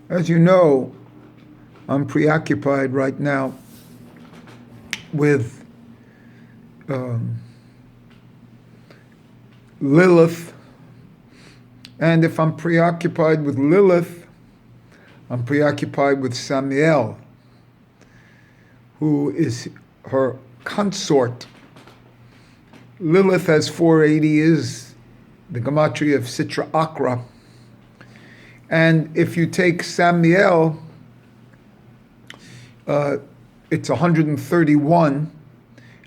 As you know, I'm preoccupied right now with Lilith. And if I'm preoccupied with Lilith, I'm preoccupied with Samiel, who is her consort. Lilith has 480, is the gematria of Sitra Akra. And if you take Samiel, it's 131,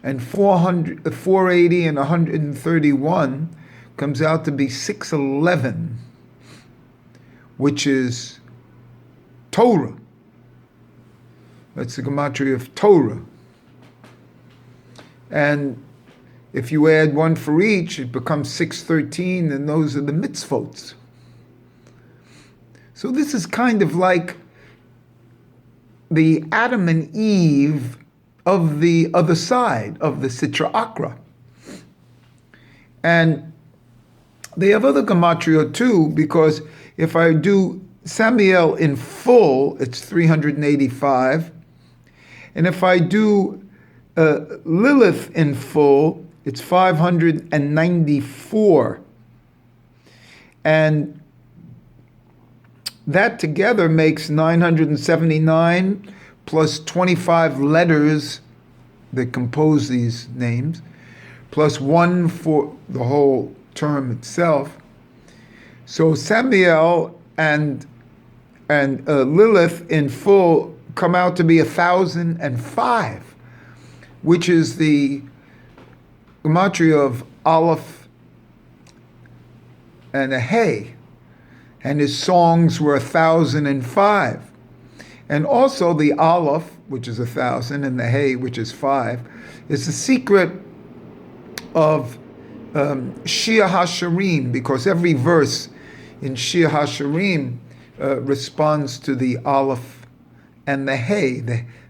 and 480 and 131 comes out to be 611, which is Torah. That's the gematria of Torah. And if you add one for each, it becomes 613, and those are the mitzvot. So this is kind of like the Adam and Eve of the other side of the Sitra Akra. And they have other gematria too, because if I do Samiel in full, it's 385. And if I do Lilith in full, it's 594. And that together makes 979 plus 25 letters that compose these names, plus one for the whole term itself. So Samiel and Lilith in full come out to be 1,005, which is the gematria of Aleph and a Hey, and his songs were 1,005. And also the Aleph, which is 1,000, and the Hey, which is 5, is the secret of Shir HaShirim, because every verse in Shir HaShirim responds to the Aleph and the Hey.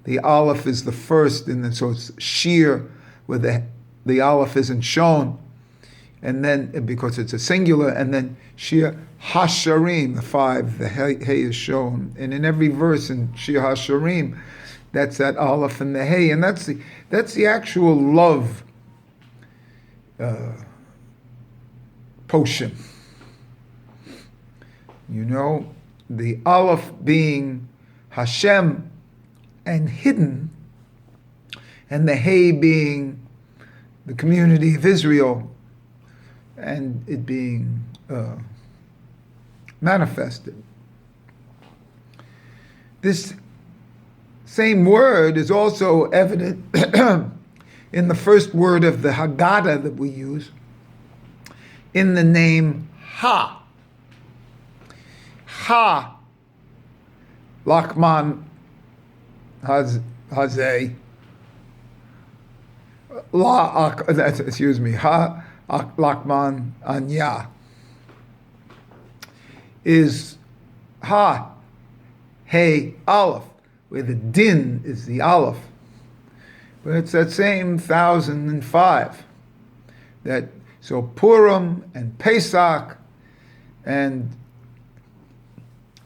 The Aleph is the first, and so it's Shir, where the Aleph isn't shown, and then because it's a singular, and then Shir HaShirim, the 5, the Hey is shown, and in every verse in Shir HaShirim, that's that Aleph and the Hey, and that's the actual love potion. You know, the Aleph being Hashem and hidden, and the Hey being the community of Israel and it being manifested. This same word is also evident in the first word of the Haggadah that we use, in the name Ha. Ha, Lakman Hazeh, Ha Lakman Anya, is Ha, Hey, Aleph, where the Din is the Aleph. But it's that same 1,005. So Purim and Pesach and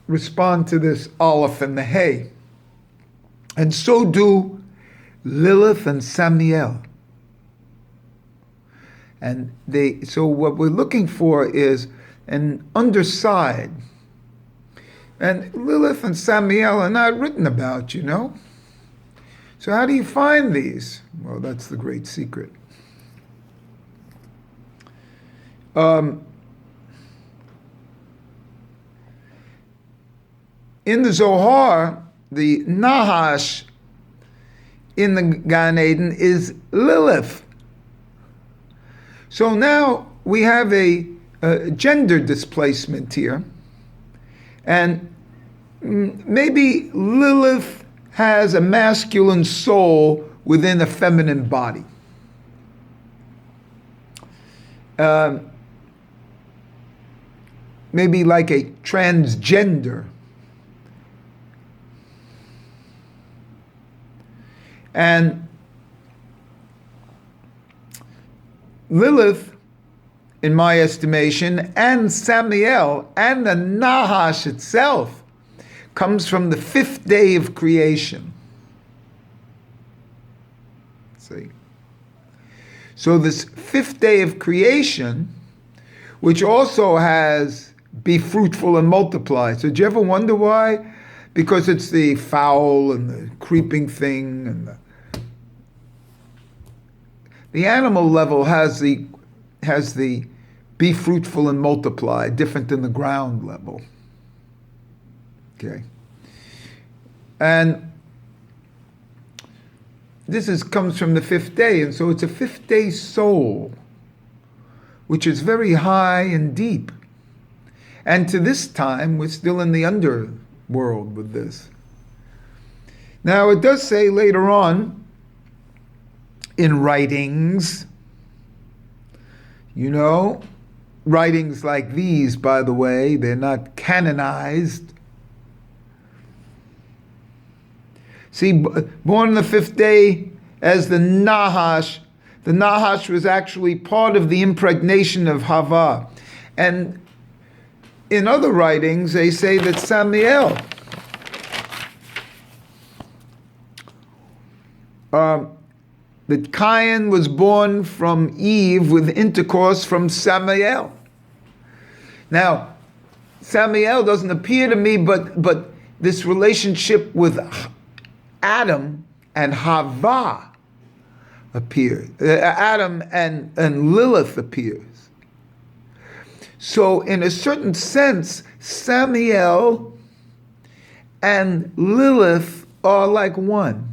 respond to this Aleph and the Hey. And so do Lilith and Samiel. And so what we're looking for is an underside. And Lilith and Samiel are not written about, you know. So how do you find these? Well, that's the great secret. In the Zohar, the Nahash in the Gan Eden is Lilith. So now we have a gender displacement here. And maybe Lilith has a masculine soul within a feminine body. Maybe like a transgender. And Lilith, in my estimation, and Samiel, and the Nahash itself, comes from the fifth day of creation. See? So this fifth day of creation, which also has be fruitful and multiply. So did you ever wonder why? Because it's the fowl and the creeping thing, and the animal level has the be fruitful and multiply, different than the ground level. Okay. And this comes from the fifth day, and so it's a fifth day soul, which is very high and deep. And to this time, we're still in the underworld with this. Now, it does say later on in writings, writings like these, by the way, they're not canonized. See, born on the fifth day as the Nahash was actually part of the impregnation of Hava. And in other writings, they say that Samael that Cain was born from Eve with intercourse from Samael. Now, Samael doesn't appear to me, but this relationship with Adam and Hava appears. Adam and Lilith appears. So in a certain sense, Samael and Lilith are like one.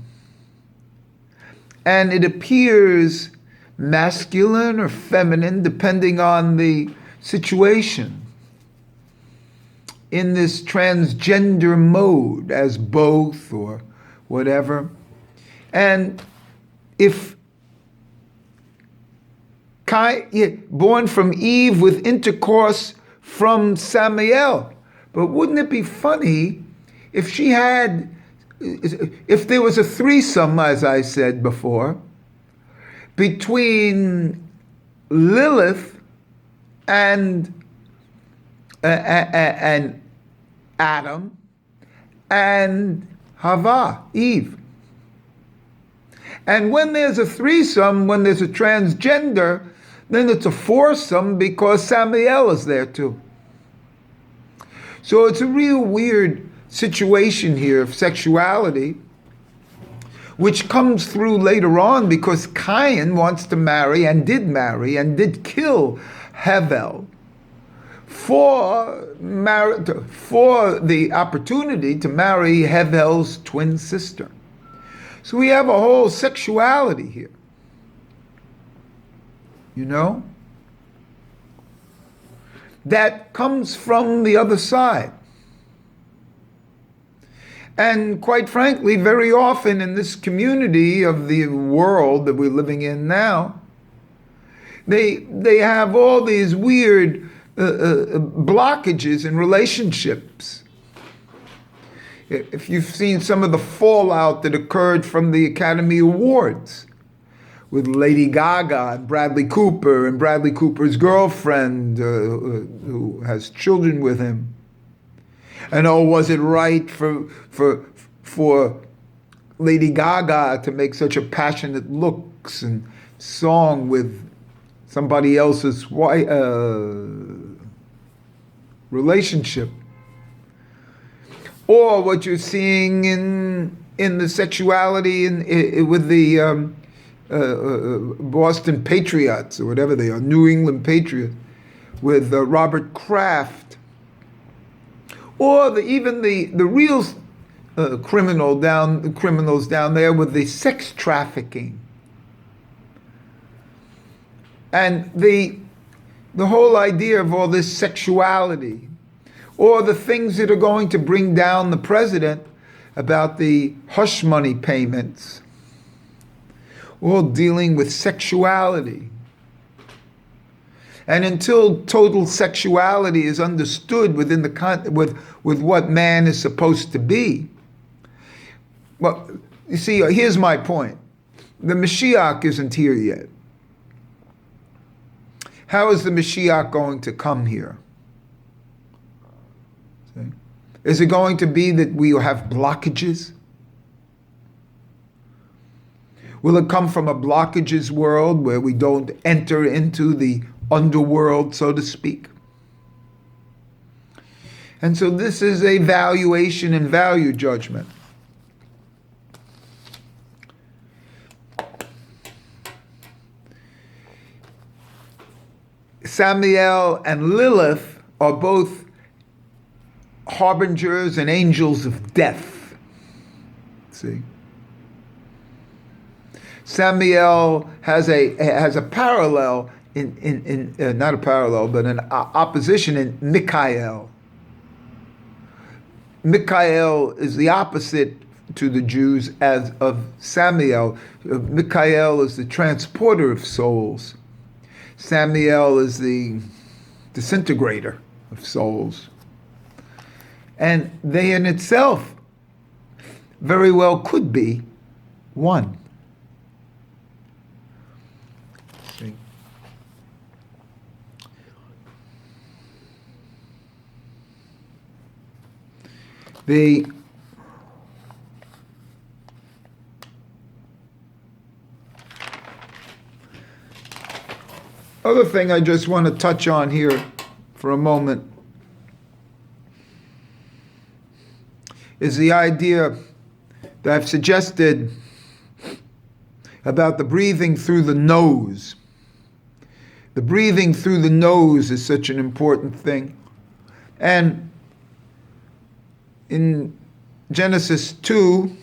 And it appears masculine or feminine, depending on the situation, in this transgender mode as both or whatever. And if born from Eve with intercourse from Samael, but wouldn't it be funny if there was a threesome, as I said before, between Lilith and Adam and Hava, Eve. And when there's a threesome, when there's a transgender, then it's a foursome because Samael is there too. So it's a real weird situation here of sexuality, which comes through later on because Cain wants to marry and did kill Hevel for the opportunity to marry Hevel's twin sister. So we have a whole sexuality here. That comes from the other side. And quite frankly, very often in this community of the world that we're living in now, they have all these weird blockages in relationships. If you've seen some of the fallout that occurred from the Academy Awards with Lady Gaga and Bradley Cooper's girlfriend who has children with him. And was it right for Lady Gaga to make such a passionate looks and song with somebody else's relationship? Or what you're seeing in the sexuality with the Boston Patriots, or whatever they are, New England Patriots, with Robert Kraft. Or even the real criminals down there with the sex trafficking. And the whole idea of all this sexuality, or the things that are going to bring down the president about the hush money payments, all dealing with sexuality. And until total sexuality is understood within with what man is supposed to be, well, you see, here's my point. The Mashiach isn't here yet. How is the Mashiach going to come here? See? Is it going to be that we have blockages? Will it come from a blockages world where we don't enter into the underworld, so to speak? And so this is a valuation and value judgment. Samael and Lilith are both harbingers and angels of death. See? Samael has a parallel in not a parallel, but an opposition in Michael. Michael is the opposite to the Jews as of Samael. Michael is the transporter of souls. Samael is the disintegrator of souls. And they in itself very well could be one. See? The other thing I just want to touch on here for a moment is the idea that I've suggested about the breathing through the nose. The breathing through the nose is such an important thing. And in Genesis 2,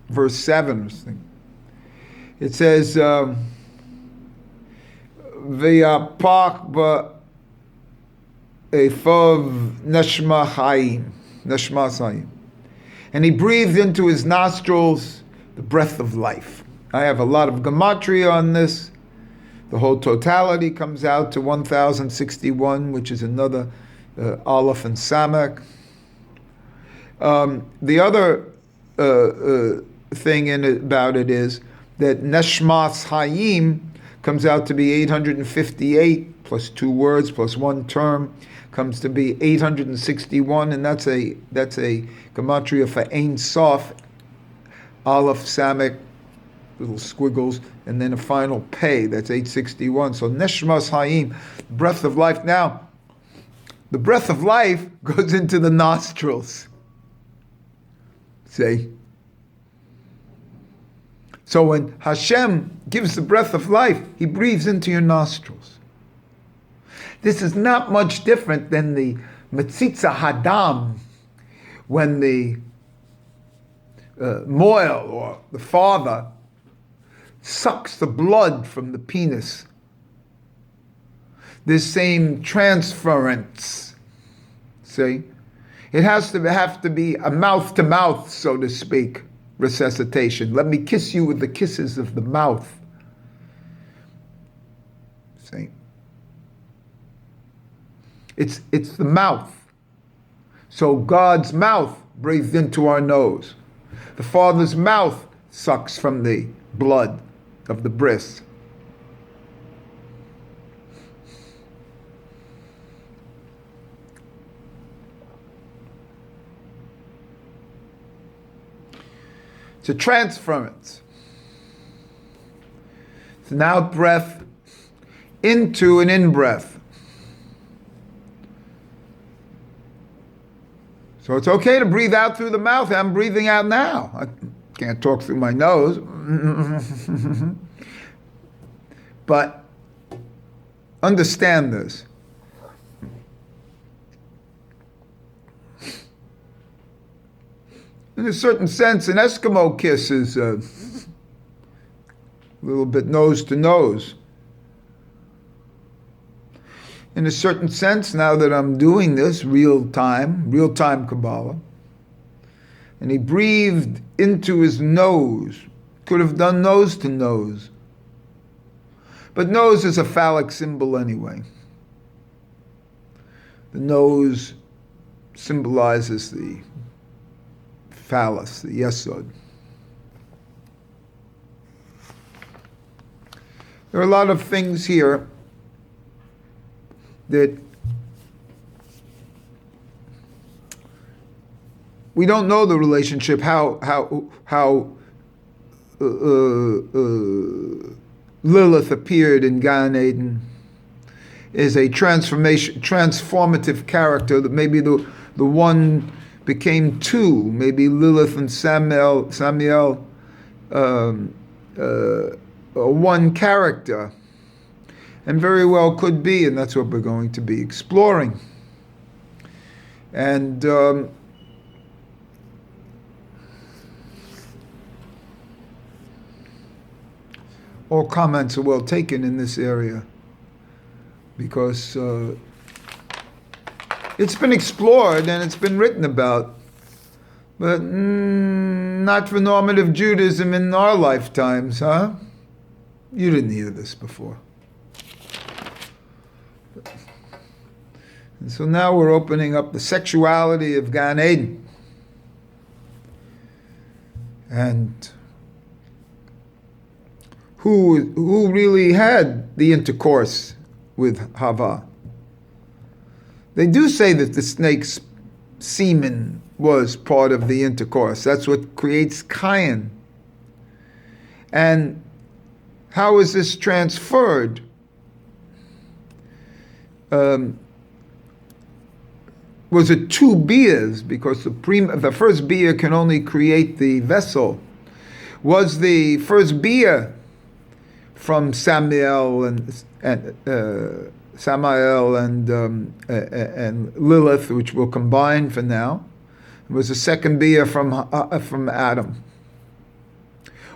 verse 7, it says, V'yapak ba'efav neshma chayim. And he breathed into his nostrils the breath of life. I have a lot of gematria on this. The whole totality comes out to 1061, which is another Aleph and Samak. The other thing about it is that Neshmas Hayim comes out to be 858 plus 2 words plus 1 term comes to be 861, and that's a gematria for Ein Sof, Aleph, Samek, little squiggles, and then a final pay. That's 861. So Neshmas Hayim, breath of life. Now, the breath of life goes into the nostrils. See? So when Hashem gives the breath of life, he breathes into your nostrils. This is not much different than the Metzitza Hadam, when the Moel, or the father, sucks the blood from the penis. This same transference, see? It has to have to be a mouth-to-mouth, so to speak, resuscitation. Let me kiss you with the kisses of the mouth. See? It's the mouth. So God's mouth breathed into our nose. The Father's mouth sucks from the blood of the breast. It's a transference. It's an out breath into an in breath. So it's okay to breathe out through the mouth. I'm breathing out now. I can't talk through my nose. But understand this. In a certain sense, an Eskimo kiss is a little bit nose to nose. In a certain sense, now that I'm doing this real-time Kabbalah, and he breathed into his nose, could have done nose to nose. But nose is a phallic symbol anyway. The nose symbolizes the phallus, the yesod. There are a lot of things here that we don't know the relationship, how Lilith appeared in Gan Eden is a transformative character, that maybe the one became two, maybe Lilith and Samuel one character, and very well could be, and that's what we're going to be exploring. And all comments are well taken in this area, because it's been explored and it's been written about, but not for normative Judaism in our lifetimes, huh? You didn't hear this before. And so now we're opening up the sexuality of Gan Eden. And who really had the intercourse with Hava? They do say that the snake's semen was part of the intercourse. That's what creates Cain. And how is this transferred? Was it two beers? Because the first beer can only create the vessel. Was the first beer from Samael and Lilith, which we'll combine for now? Was the second beer from Adam?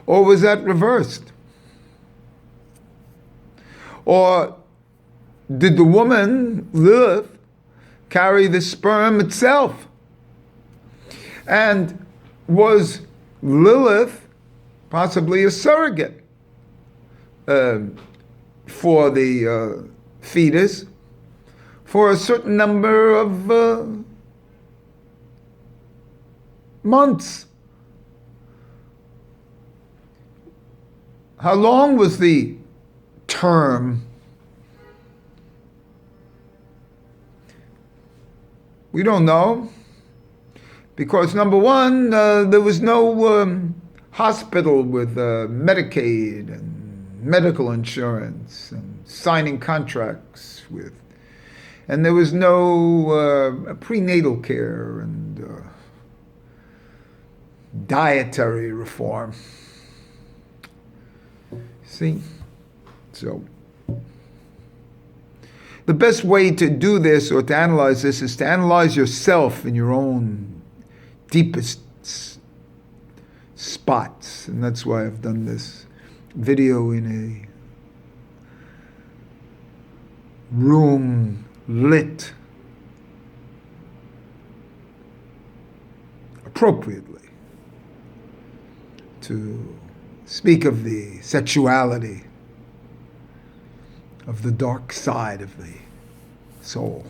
Or was that reversed? Or did the woman, Lilith, carry the sperm itself? And was Lilith possibly a surrogate for the fetus for a certain number of months? How long was the term? We don't know, because number one, there was no hospital with Medicaid and medical insurance and signing contracts with, and there was no prenatal care and dietary reform. See? So the best way to do this, or to analyze this, is to analyze yourself in your own deepest spots. And that's why I've done this video in a room lit appropriately to speak of the sexuality, of the dark side of the soul.